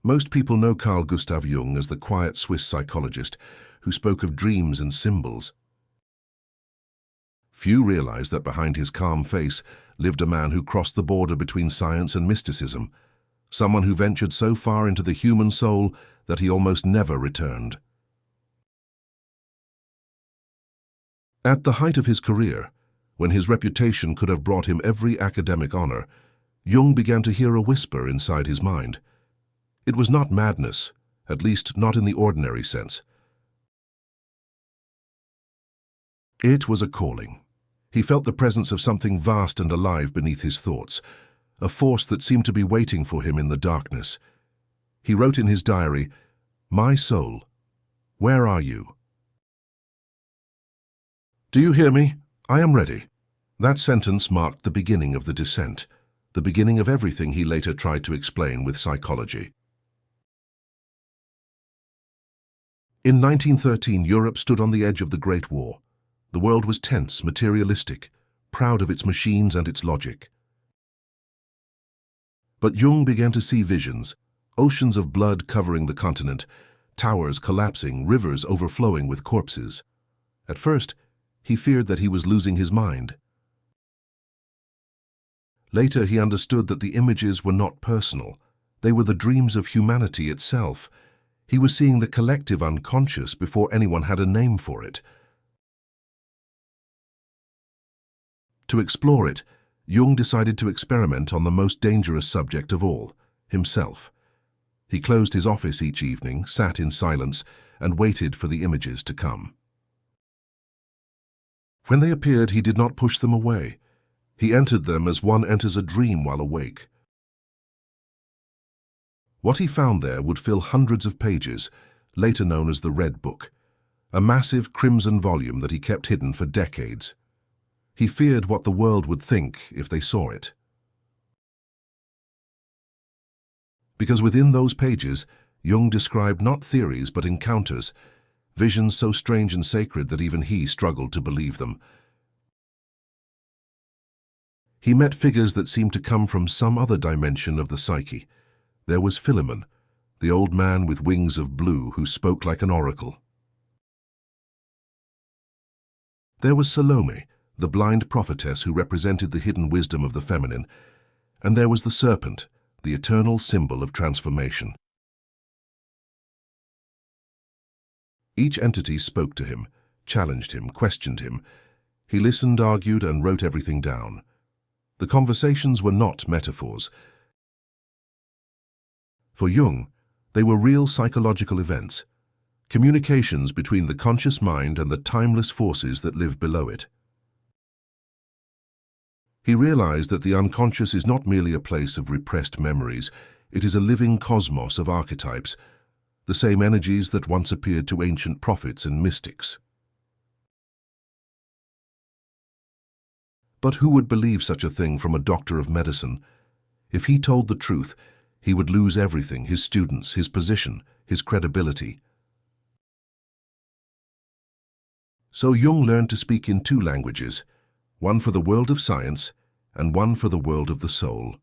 Most people know Carl Gustav Jung as the quiet Swiss psychologist who spoke of dreams and symbols. Few realize that behind his calm face lived a man who crossed the border between science and mysticism, someone who ventured so far into the human soul that he almost never returned. At the height of his career, when his reputation could have brought him every academic honor, Jung began to hear a whisper inside his mind. It was not madness, at least not in the ordinary sense. It was a calling. He felt the presence of something vast and alive beneath his thoughts, a force that seemed to be waiting for him in the darkness. He wrote in his diary, "My soul, where are you? Do you hear me? I am ready." That sentence marked the beginning of the descent, the beginning of everything he later tried to explain with psychology. In 1913, Europe stood on the edge of the Great War. The world was tense, materialistic, proud of its machines and its logic. But Jung began to see visions, oceans of blood covering the continent, towers collapsing, rivers overflowing with corpses. At first, he feared that he was losing his mind. Later, he understood that the images were not personal. They were the dreams of humanity itself. He was seeing the collective unconscious before anyone had a name for it. To explore it, Jung decided to experiment on the most dangerous subject of all, himself. He closed his office each evening, sat in silence, and waited for the images to come. When they appeared, he did not push them away. He entered them as one enters a dream while awake. What he found there would fill hundreds of pages, later known as the Red Book, a massive crimson volume that he kept hidden for decades. He feared what the world would think if they saw it. Because within those pages, Jung described not theories but encounters, visions so strange and sacred that even he struggled to believe them. He met figures that seemed to come from some other dimension of the psyche. There was Philemon, the old man with wings of blue who spoke like an oracle. There was Salome, the blind prophetess who represented the hidden wisdom of the feminine, and there was the serpent, the eternal symbol of transformation. Each entity spoke to him, challenged him, questioned him. He listened, argued, and wrote everything down. The conversations were not metaphors. For Jung, they were real psychological events, communications between the conscious mind and the timeless forces that live below it. He realized that the unconscious is not merely a place of repressed memories, it is a living cosmos of archetypes, the same energies that once appeared to ancient prophets and mystics. But who would believe such a thing from a doctor of medicine? If he told the truth, he would lose everything, his students, his position, his credibility. So Jung learned to speak in two languages, one for the world of science and one for the world of the soul.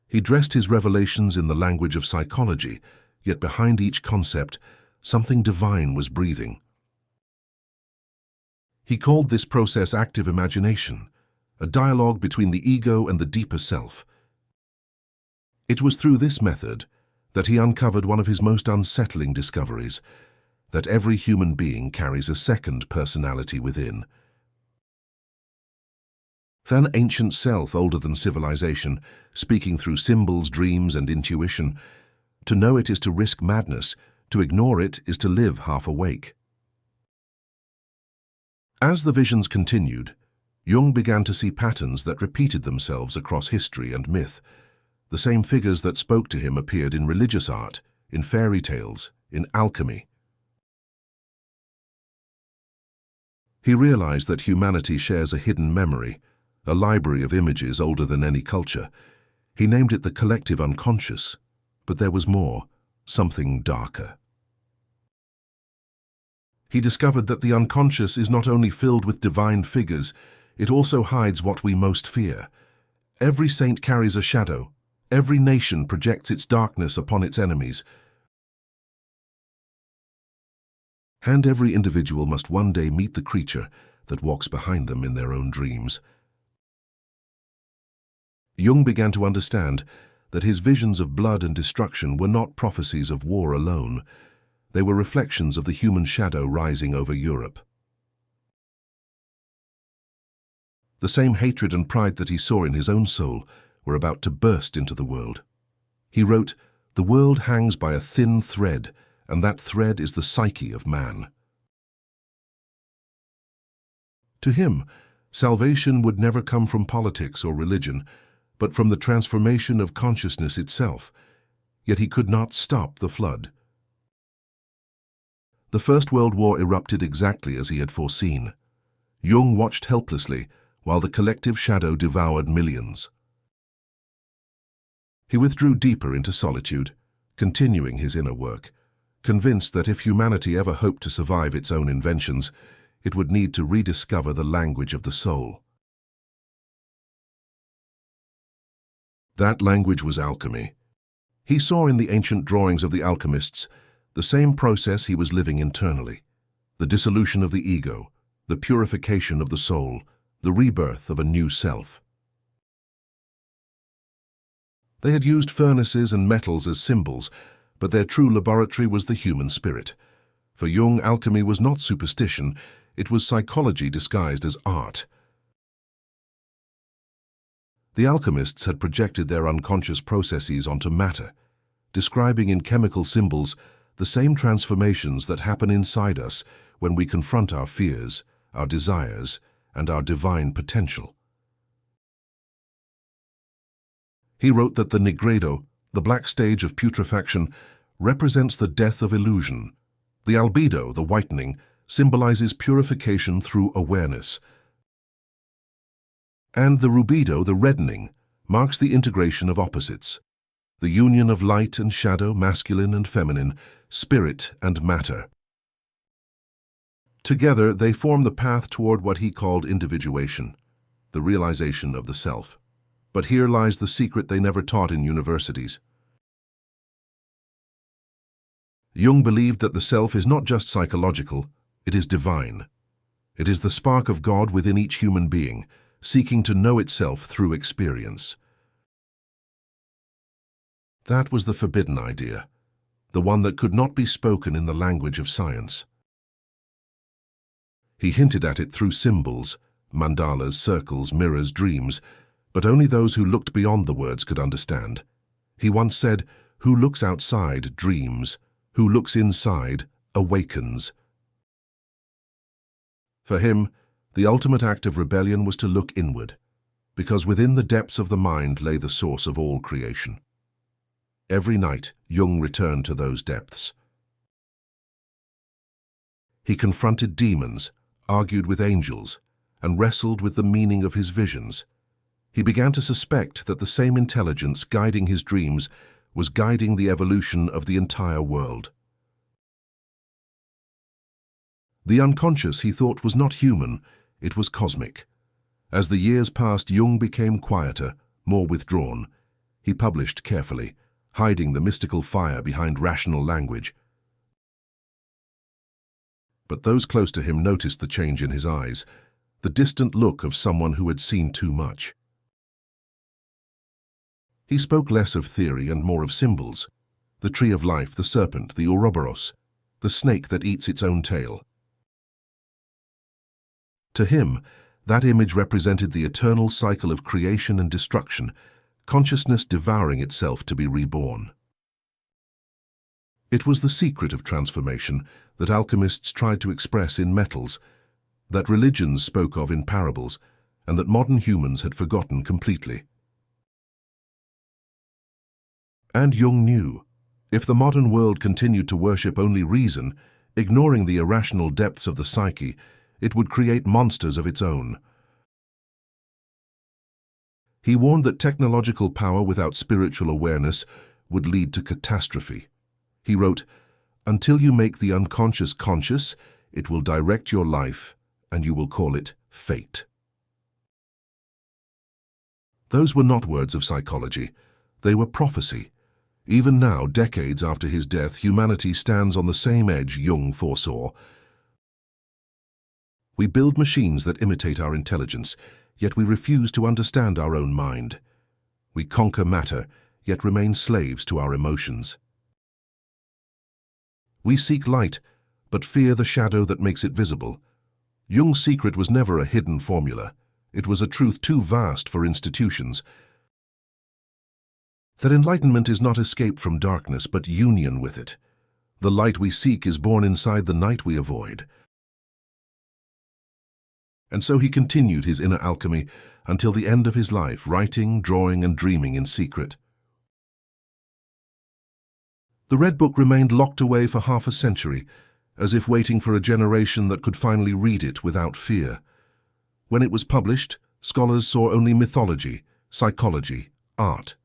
He dressed his revelations in the language of psychology, yet behind each concept, something divine was breathing. He called this process active imagination, a dialogue between the ego and the deeper self. It was through this method that he uncovered one of his most unsettling discoveries, that every human being carries a second personality within. An ancient self older than civilization, speaking through symbols, dreams, and intuition. To know it is to risk madness, to ignore it is to live half awake. As the visions continued, Jung began to see patterns that repeated themselves across history and myth. The same figures that spoke to him appeared in religious art, in fairy tales, in alchemy. He realized that humanity shares a hidden memory, a library of images older than any culture. He named it the collective unconscious, but there was more, something darker. He discovered that the unconscious is not only filled with divine figures, it also hides what we most fear. Every saint carries a shadow, Every nation projects its darkness upon its enemies, and every individual must one day meet the creature that walks behind them in their own dreams. Jung began to understand that his visions of blood and destruction were not prophecies of war alone. They were reflections of the human shadow rising over Europe. The same hatred and pride that he saw in his own soul were about to burst into the world. He wrote, "The world hangs by a thin thread, and that thread is the psyche of man." To him, salvation would never come from politics or religion, but from the transformation of consciousness itself. Yet he could not stop the flood. The First World War erupted exactly as he had foreseen. Jung watched helplessly while the collective shadow devoured millions. He withdrew deeper into solitude, continuing his inner work, convinced that if humanity ever hoped to survive its own inventions, it would need to rediscover the language of the soul. That language was alchemy. He saw in the ancient drawings of the alchemists the same process he was living internally: the dissolution of the ego, the purification of the soul, the rebirth of a new self. They had used furnaces and metals as symbols, but their true laboratory was the human spirit. For Jung, alchemy was not superstition, it was psychology disguised as art. The alchemists had projected their unconscious processes onto matter, describing in chemical symbols the same transformations that happen inside us when we confront our fears, our desires, and our divine potential. He wrote that the nigredo, the black stage of putrefaction, represents the death of illusion. The albedo, the whitening, symbolizes purification through awareness. And the rubedo, the reddening, marks the integration of opposites, the union of light and shadow, masculine and feminine, spirit and matter. Together, they form the path toward what he called individuation, the realization of the self. But here lies the secret they never taught in universities. Jung believed that the self is not just psychological, it is divine. It is the spark of God within each human being, seeking to know itself through experience. That was the forbidden idea, the one that could not be spoken in the language of science. He hinted at it through symbols, mandalas, circles, mirrors, dreams, but only those who looked beyond the words could understand. He once said, "Who looks outside dreams, who looks inside awakens." For him, the ultimate act of rebellion was to look inward, because within the depths of the mind lay the source of all creation. Every night, Jung returned to those depths. He confronted demons, argued with angels, and wrestled with the meaning of his visions. He began to suspect that the same intelligence guiding his dreams was guiding the evolution of the entire world. The unconscious, he thought, was not human, it was cosmic. As the years passed, Jung became quieter, more withdrawn. He published carefully, hiding the mystical fire behind rational language. But those close to him noticed the change in his eyes, the distant look of someone who had seen too much. He spoke less of theory and more of symbols: the tree of life, the serpent, the Ouroboros, the snake that eats its own tail. To him, that image represented the eternal cycle of creation and destruction, consciousness devouring itself to be reborn. It was the secret of transformation that alchemists tried to express in metals, that religions spoke of in parables, and that modern humans had forgotten completely. And Jung knew, if the modern world continued to worship only reason, ignoring the irrational depths of the psyche, it would create monsters of its own. He warned that technological power without spiritual awareness would lead to catastrophe. He wrote, "Until you make the unconscious conscious, it will direct your life, and you will call it fate." Those were not words of psychology. They were prophecy. Even now, decades after his death, humanity stands on the same edge Jung foresaw. We build machines that imitate our intelligence, yet we refuse to understand our own mind. We conquer matter, yet remain slaves to our emotions. We seek light, but fear the shadow that makes it visible. Jung's secret was never a hidden formula. It was a truth too vast for institutions. That enlightenment is not escape from darkness, but union with it. The light we seek is born inside the night we avoid. And so he continued his inner alchemy until the end of his life, writing, drawing, and dreaming in secret. The Red Book remained locked away for half a century, as if waiting for a generation that could finally read it without fear. When it was published, scholars saw only mythology, psychology, art.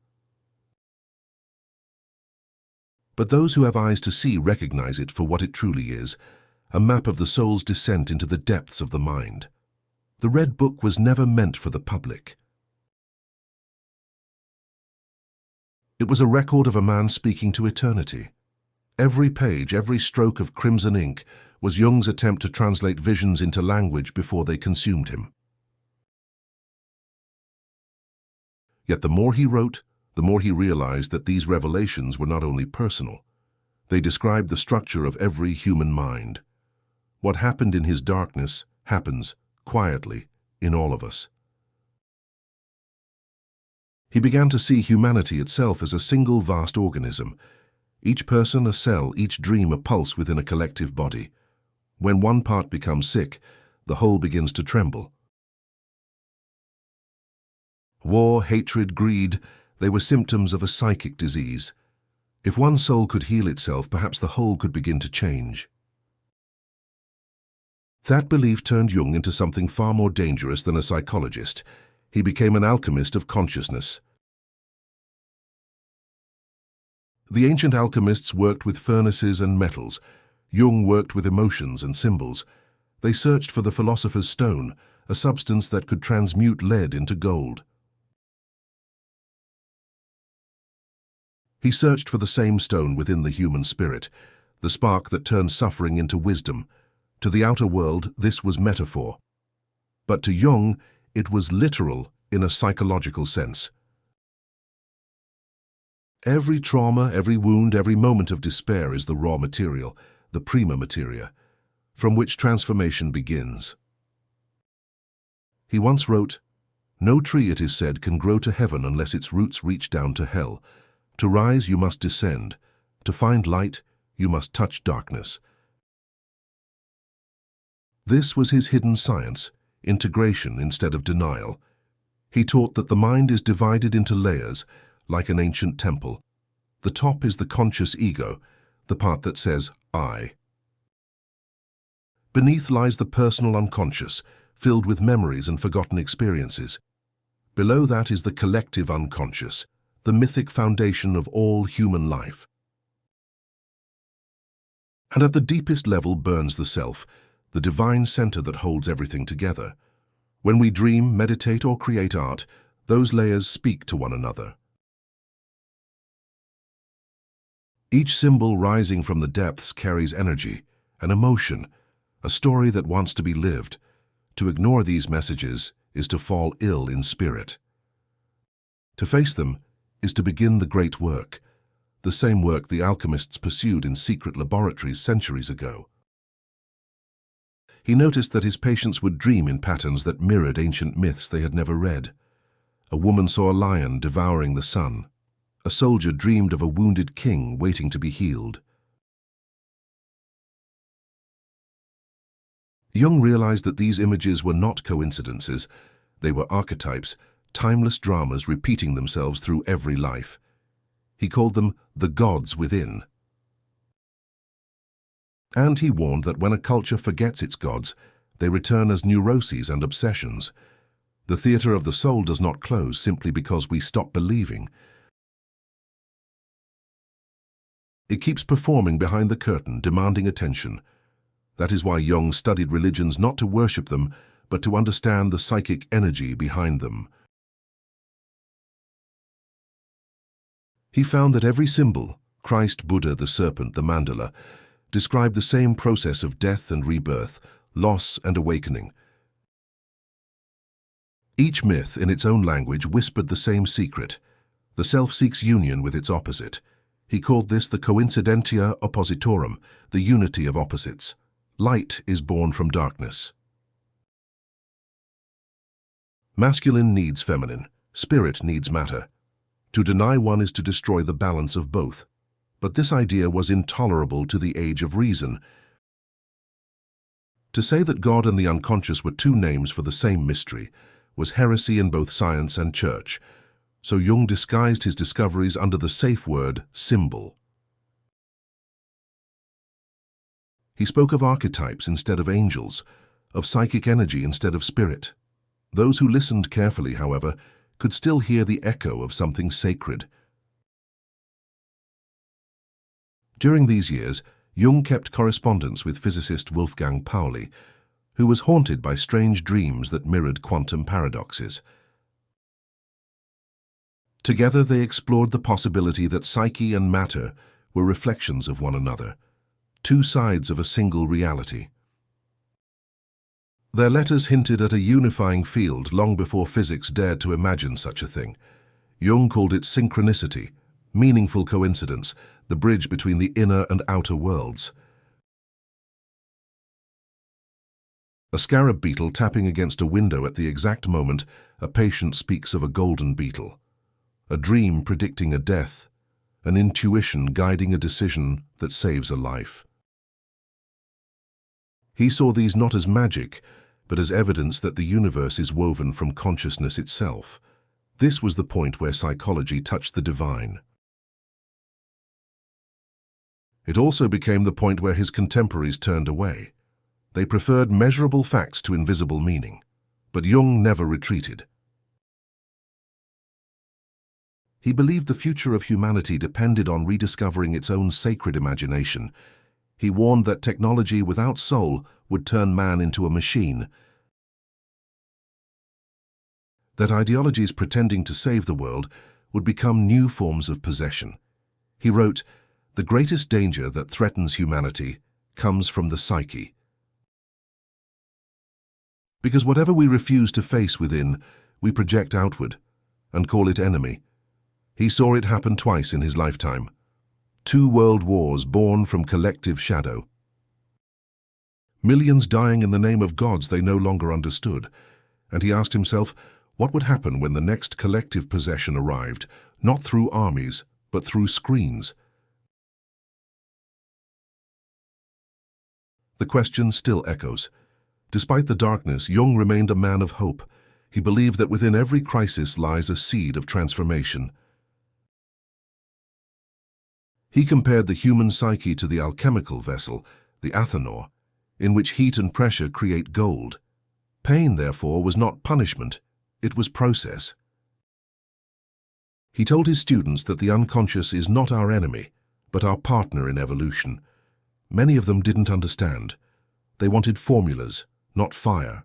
But those who have eyes to see recognize it for what it truly is, a map of the soul's descent into the depths of the mind. The Red Book was never meant for the public. It was a record of a man speaking to eternity. Every page, every stroke of crimson ink was Jung's attempt to translate visions into language before they consumed him. Yet the more he wrote, the more he realized that these revelations were not only personal. They described the structure of every human mind. What happened in his darkness happens, quietly, in all of us. He began to see humanity itself as a single vast organism, each person a cell, each dream a pulse within a collective body. When one part becomes sick, the whole begins to tremble. War, hatred, greed, they were symptoms of a psychic disease. If one soul could heal itself, perhaps the whole could begin to change. That belief turned Jung into something far more dangerous than a psychologist. He became an alchemist of consciousness. The ancient alchemists worked with furnaces and metals. Jung worked with emotions and symbols. They searched for the philosopher's stone, a substance that could transmute lead into gold. He searched for the same stone within the human spirit, the spark that turns suffering into wisdom. To the outer world, this was metaphor. But to Jung, it was literal in a psychological sense. Every trauma, every wound, every moment of despair is the raw material, the prima materia, from which transformation begins. He once wrote, "No tree, it is said, can grow to heaven unless its roots reach down to hell. To rise, you must descend. To find light, you must touch darkness." This was his hidden science, integration instead of denial. He taught that the mind is divided into layers, like an ancient temple. The top is the conscious ego, the part that says, I. Beneath lies the personal unconscious, filled with memories and forgotten experiences. Below that is the collective unconscious, the mythic foundation of all human life. And at the deepest level burns the self, the divine center that holds everything together. When we dream, meditate, or create art, those layers speak to one another. Each symbol rising from the depths carries energy, an emotion, a story that wants to be lived. To ignore these messages is to fall ill in spirit. To face them is to begin the great work, the same work the alchemists pursued in secret laboratories centuries ago. He noticed that his patients would dream in patterns that mirrored ancient myths they had never read. A woman saw a lion devouring the sun. A soldier dreamed of a wounded king waiting to be healed. Jung realized that these images were not coincidences. They were archetypes, timeless dramas repeating themselves through every life. He called them the gods within. And he warned that when a culture forgets its gods, they return as neuroses and obsessions. The theater of the soul does not close simply because we stop believing. It keeps performing behind the curtain, demanding attention. That is why Jung studied religions not to worship them, but to understand the psychic energy behind them. He found that every symbol, Christ, Buddha, the serpent, the mandala, described the same process of death and rebirth, loss and awakening. Each myth, in its own language, whispered the same secret. The self seeks union with its opposite. He called this the coincidentia oppositorum, the unity of opposites. Light is born from darkness. Masculine needs feminine. Spirit needs matter. To deny one is to destroy the balance of both. But this idea was intolerable to the age of reason. To say that God and the unconscious were two names for the same mystery was heresy in both science and church, so Jung disguised his discoveries under the safe word symbol. He spoke of archetypes instead of angels, of psychic energy instead of spirit. Those who listened carefully, however, could still hear the echo of something sacred. During these years, Jung kept correspondence with physicist Wolfgang Pauli, who was haunted by strange dreams that mirrored quantum paradoxes. Together they explored the possibility that psyche and matter were reflections of one another, two sides of a single reality. Their letters hinted at a unifying field long before physics dared to imagine such a thing. Jung called it synchronicity, meaningful coincidence, the bridge between the inner and outer worlds. A scarab beetle tapping against a window at the exact moment a patient speaks of a golden beetle. A dream predicting a death, an intuition guiding a decision that saves a life. He saw these not as magic, but as evidence that the universe is woven from consciousness itself. This was the point where psychology touched the divine. It also became the point where his contemporaries turned away. They preferred measurable facts to invisible meaning. But Jung never retreated. He believed the future of humanity depended on rediscovering its own sacred imagination. He warned that technology without soul would turn man into a machine, that ideologies pretending to save the world would become new forms of possession. He wrote, "The greatest danger that threatens humanity comes from the psyche." Because whatever we refuse to face within, we project outward and call it enemy. He saw it happen twice in his lifetime. 2 world wars born from collective shadow. Millions dying in the name of gods they no longer understood. And he asked himself, what would happen when the next collective possession arrived, not through armies, but through screens? The question still echoes. Despite the darkness, Jung remained a man of hope. He believed that within every crisis lies a seed of transformation. He compared the human psyche to the alchemical vessel, the athanor, in which heat and pressure create gold. Pain, therefore, was not punishment, it was process. He told his students that the unconscious is not our enemy, but our partner in evolution. Many of them didn't understand. They wanted formulas, not fire.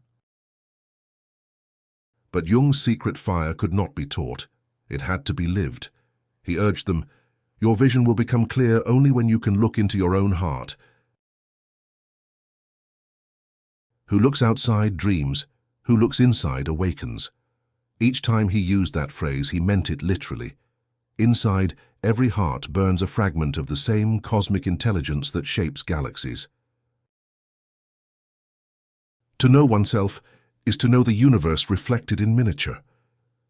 But Jung's secret fire could not be taught. It had to be lived. He urged them, "Your vision will become clear only when you can look into your own heart. Who looks outside dreams, who looks inside awakens." Each time he used that phrase, he meant it literally. Inside every heart burns a fragment of the same cosmic intelligence that shapes galaxies. To know oneself is to know the universe reflected in miniature.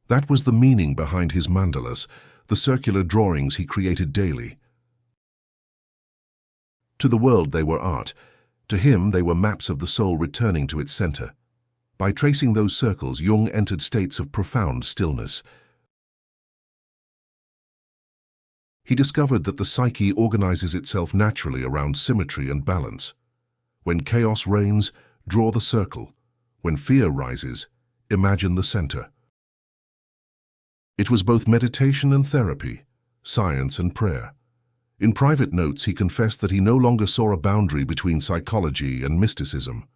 That was the meaning behind his mandalas, the circular drawings he created daily. To the world they were art. To him they were maps of the soul returning to its center. By tracing those circles, Jung entered states of profound stillness. He discovered that the psyche organizes itself naturally around symmetry and balance. When chaos reigns, draw the circle. When fear rises, imagine the center. It was both meditation and therapy, science and prayer. In private notes, he confessed that he no longer saw a boundary between psychology and mysticism.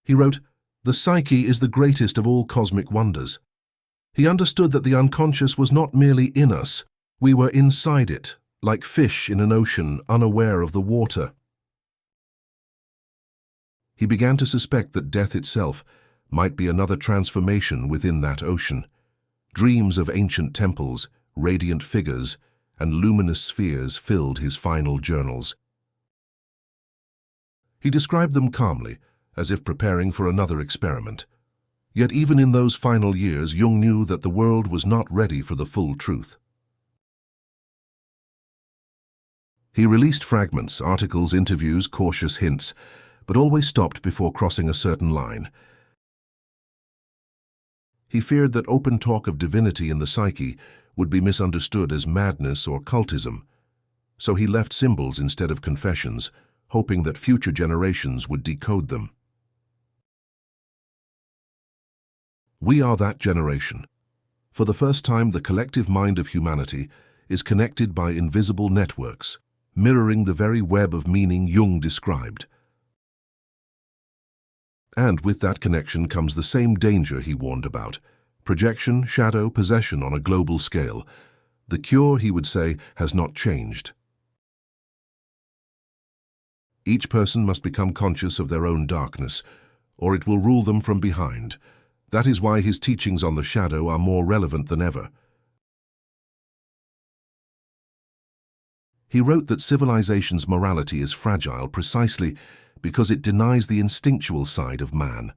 He wrote, "The psyche is the greatest of all cosmic wonders. He understood that the unconscious was not merely in us, we were inside it, like fish in an ocean unaware of the water. He began to suspect that death itself might be another transformation within that ocean. Dreams of ancient temples, radiant figures, and luminous spheres filled his final journals. He described them calmly, as if preparing for another experiment. Yet even in those final years, Jung knew that the world was not ready for the full truth. He released fragments, articles, interviews, cautious hints, but always stopped before crossing a certain line. He feared that open talk of divinity in the psyche would be misunderstood as madness or cultism, so he left symbols instead of confessions, hoping that future generations would decode them. We are that generation. For the first time, the collective mind of humanity is connected by invisible networks, mirroring the very web of meaning Jung described. And with that connection comes the same danger he warned about: projection, shadow, possession on a global scale. The cure, he would say, has not changed. Each person must become conscious of their own darkness, or it will rule them from behind. That is why his teachings on the shadow are more relevant than ever. He wrote that civilization's morality is fragile precisely because it denies the instinctual side of man.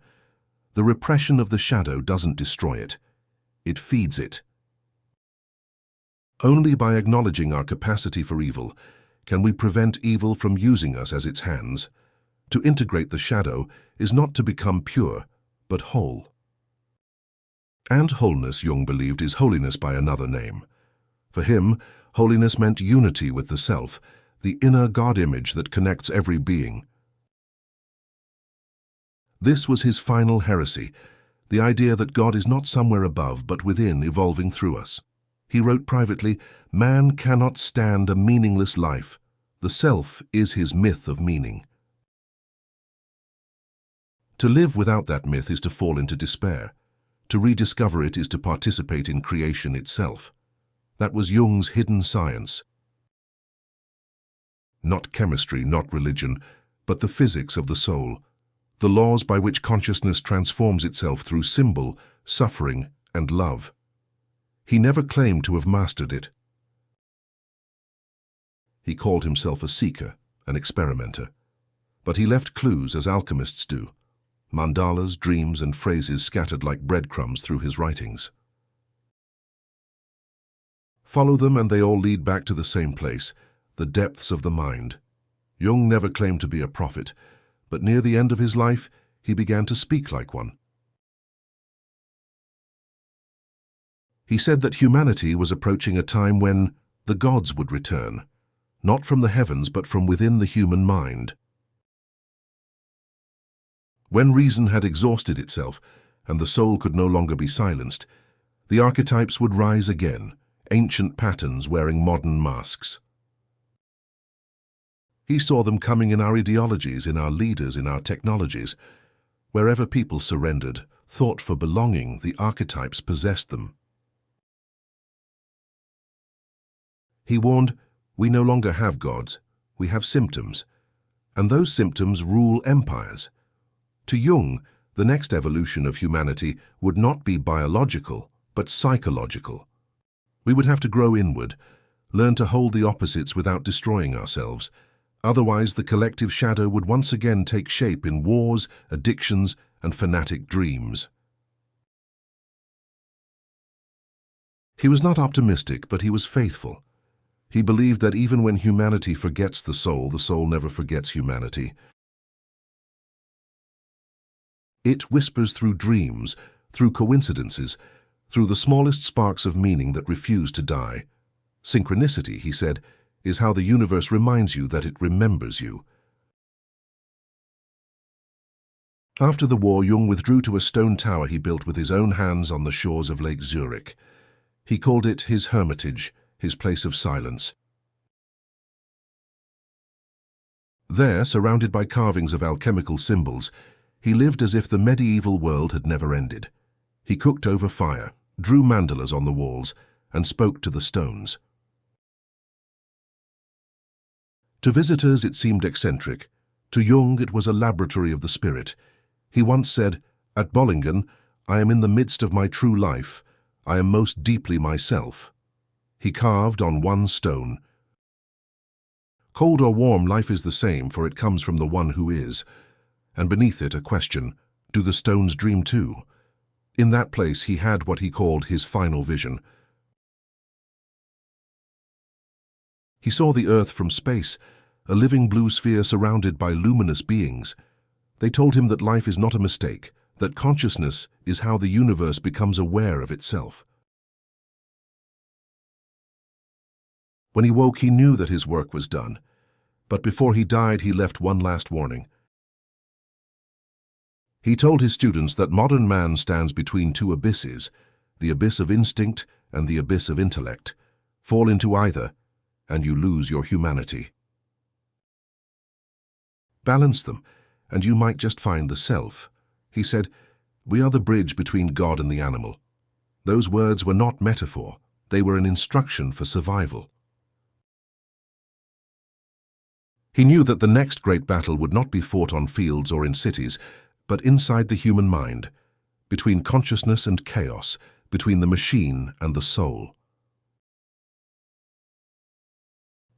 The repression of the shadow doesn't destroy it. It feeds it. Only by acknowledging our capacity for evil can we prevent evil from using us as its hands. To integrate the shadow is not to become pure, but whole. And wholeness, Jung believed, is holiness by another name. For him, holiness meant unity with the self, the inner God image that connects every being. This was his final heresy, the idea that God is not somewhere above but within, evolving through us. He wrote privately, "Man cannot stand a meaningless life. The self is his myth of meaning." To live without that myth is to fall into despair. To rediscover it is to participate in creation itself. That was Jung's hidden science. Not chemistry, not religion, but the physics of the soul, the laws by which consciousness transforms itself through symbol, suffering, and love. He never claimed to have mastered it. He called himself a seeker, an experimenter. But he left clues as alchemists do, mandalas, dreams, and phrases scattered like breadcrumbs through his writings. Follow them and they all lead back to the same place, the depths of the mind. Jung never claimed to be a prophet, but near the end of his life, he began to speak like one. He said that humanity was approaching a time when the gods would return, not from the heavens but from within the human mind. When reason had exhausted itself and the soul could no longer be silenced, the archetypes would rise again, ancient patterns wearing modern masks. He saw them coming in our ideologies, in our leaders, in our technologies. Wherever people surrendered, thought for belonging, the archetypes possessed them. He warned, we no longer have gods, we have symptoms, and those symptoms rule empires. To Jung, the next evolution of humanity would not be biological, but psychological. We would have to grow inward, learn to hold the opposites without destroying ourselves. Otherwise, the collective shadow would once again take shape in wars, addictions, and fanatic dreams. He was not optimistic, but he was faithful. He believed that even when humanity forgets the soul never forgets humanity. It whispers through dreams, through coincidences, through the smallest sparks of meaning that refuse to die. Synchronicity, he said, is how the universe reminds you that it remembers you. After the war, Jung withdrew to a stone tower he built with his own hands on the shores of Lake Zurich. He called it his hermitage, his place of silence. There, surrounded by carvings of alchemical symbols, he lived as if the medieval world had never ended. He cooked over fire, drew mandalas on the walls, and spoke to the stones. To visitors it seemed eccentric. To Jung it was a laboratory of the spirit. He once said, "At Bollingen, I am in the midst of my true life. I am most deeply myself." He carved on one stone, "Cold or warm, life is the same, for it comes from the one who is." And beneath it a question, "Do the stones dream too?" In that place he had what he called his final vision. He saw the Earth from space, a living blue sphere surrounded by luminous beings. They told him that life is not a mistake, that consciousness is how the universe becomes aware of itself. When he woke, he knew that his work was done. But before he died, he left one last warning. He told his students that modern man stands between two abysses, the abyss of instinct and the abyss of intellect. Fall into either, and you lose your humanity. Balance them, and you might just find the self. He said, "We are the bridge between God and the animal." Those words were not metaphor. They were an instruction for survival. He knew that the next great battle would not be fought on fields or in cities, but inside the human mind, between consciousness and chaos, between the machine and the soul.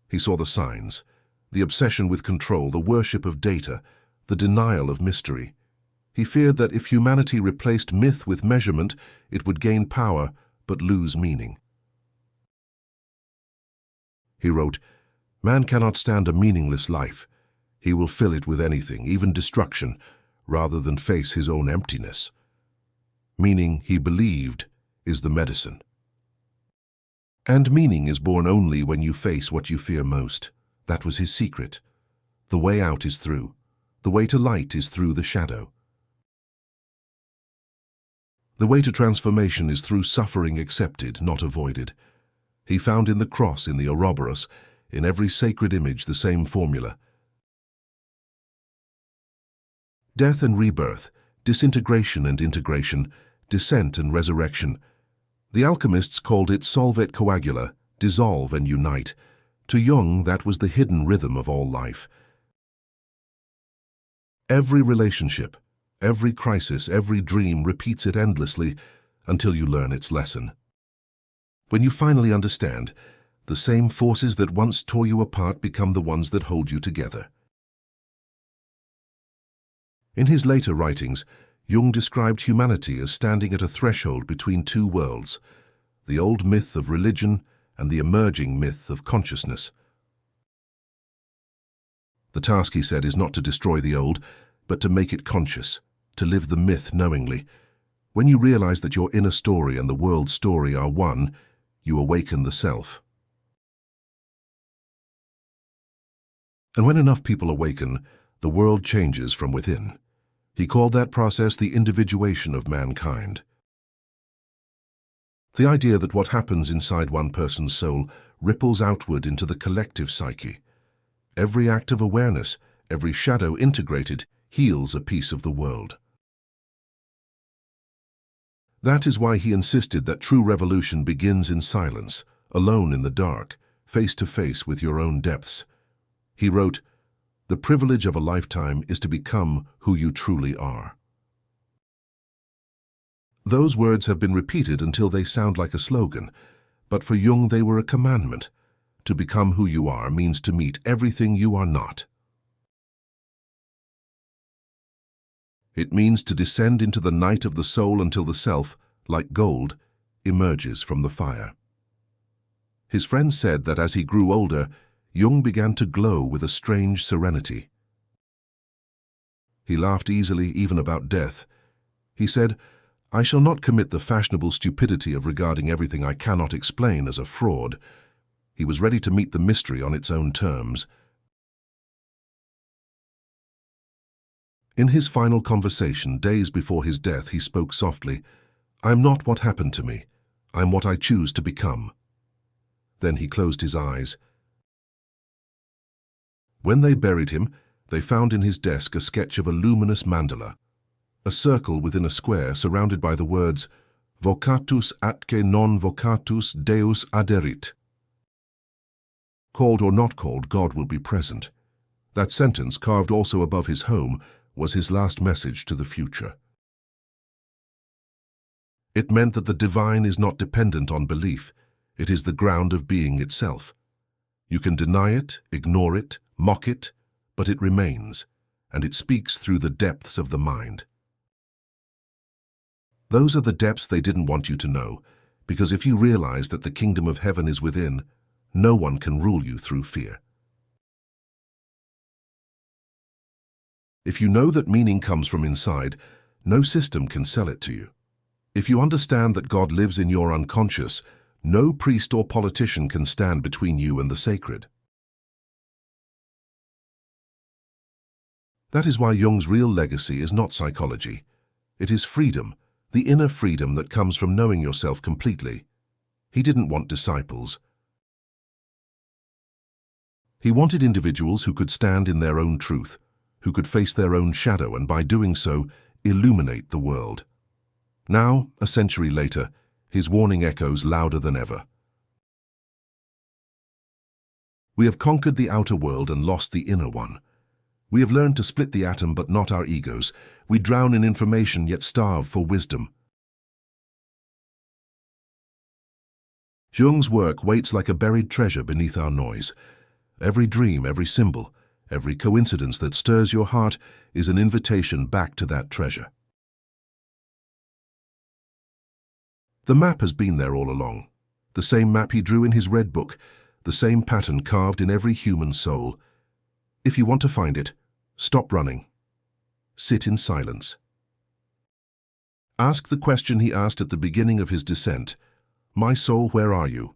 He saw the signs, the obsession with control, the worship of data, the denial of mystery. He feared that if humanity replaced myth with measurement, it would gain power but lose meaning. He wrote, "Man cannot stand a meaningless life. He will fill it with anything, even destruction, rather than face his own emptiness. Meaning, he believed, is the medicine. And meaning is born only when you face what you fear most. That was his secret. The way out is through. The way to light is through the shadow. The way to transformation is through suffering accepted, not avoided. He found in the cross, in the Ouroboros, in every sacred image, the same formula. Death and rebirth, disintegration and integration, descent and resurrection. The alchemists called it solvet coagula, dissolve and unite. To Jung, that was the hidden rhythm of all life. Every relationship, every crisis, every dream repeats it endlessly until you learn its lesson. When you finally understand, the same forces that once tore you apart become the ones that hold you together. In his later writings, Jung described humanity as standing at a threshold between two worlds, the old myth of religion and the emerging myth of consciousness. The task, he said, is not to destroy the old, but to make it conscious, to live the myth knowingly. When you realize that your inner story and the world's story are one, you awaken the self. And when enough people awaken, the world changes from within. He called that process the individuation of mankind. The idea that what happens inside one person's soul ripples outward into the collective psyche. Every act of awareness, every shadow integrated, heals a piece of the world. That is why he insisted that true revolution begins in silence, alone in the dark, face to face with your own depths. He wrote, "The privilege of a lifetime is to become who you truly are." Those words have been repeated until they sound like a slogan, but for Jung they were a commandment. To become who you are means to meet everything you are not. It means to descend into the night of the soul until the self, like gold, emerges from the fire. His friends said that as he grew older, Jung began to glow with a strange serenity. He laughed easily even about death. He said, "I shall not commit the fashionable stupidity of regarding everything I cannot explain as a fraud." He was ready to meet the mystery on its own terms. In his final conversation, days before his death, he spoke softly, "I am not what happened to me. I am what I choose to become." Then he closed his eyes. When they buried him, they found in his desk a sketch of a luminous mandala, a circle within a square surrounded by the words, Vocatus atque non vocatus Deus aderit. Called or not called, God will be present. That sentence, carved also above his home, was his last message to the future. It meant that the divine is not dependent on belief. It is the ground of being itself. You can deny it, ignore it, mock it, but it remains, and it speaks through the depths of the mind. Those are the depths they didn't want you to know, because if you realize that the kingdom of heaven is within, no one can rule you through fear. If you know that meaning comes from inside, no system can sell it to you. If you understand that God lives in your unconscious, no priest or politician can stand between you and the sacred. That is why Jung's real legacy is not psychology. It is freedom, the inner freedom that comes from knowing yourself completely. He didn't want disciples. He wanted individuals who could stand in their own truth, who could face their own shadow and by doing so, illuminate the world. Now, a century later, his warning echoes louder than ever. We have conquered the outer world and lost the inner one. We have learned to split the atom but not our egos. We drown in information yet starve for wisdom. Jung's work waits like a buried treasure beneath our noise. Every dream, every symbol, every coincidence that stirs your heart is an invitation back to that treasure. The map has been there all along. The same map he drew in his red book, the same pattern carved in every human soul. If you want to find it, stop running. Sit in silence. Ask the question he asked at the beginning of his descent. My soul, where are you?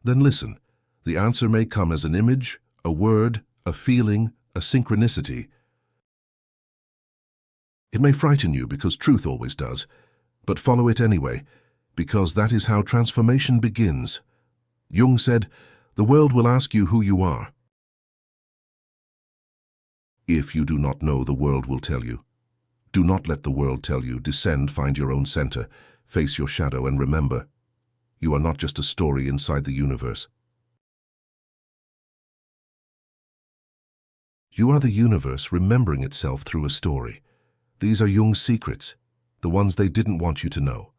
Then listen. The answer may come as an image, a word, a feeling, a synchronicity. It may frighten you because truth always does, but follow it anyway, because that is how transformation begins. Jung said, "The world will ask you who you are. If you do not know, the world will tell you. Do not let the world tell you. Descend, find your own center, face your shadow, and remember, you are not just a story inside the universe. You are the universe remembering itself through a story. These are Jung's secrets, the ones they didn't want you to know.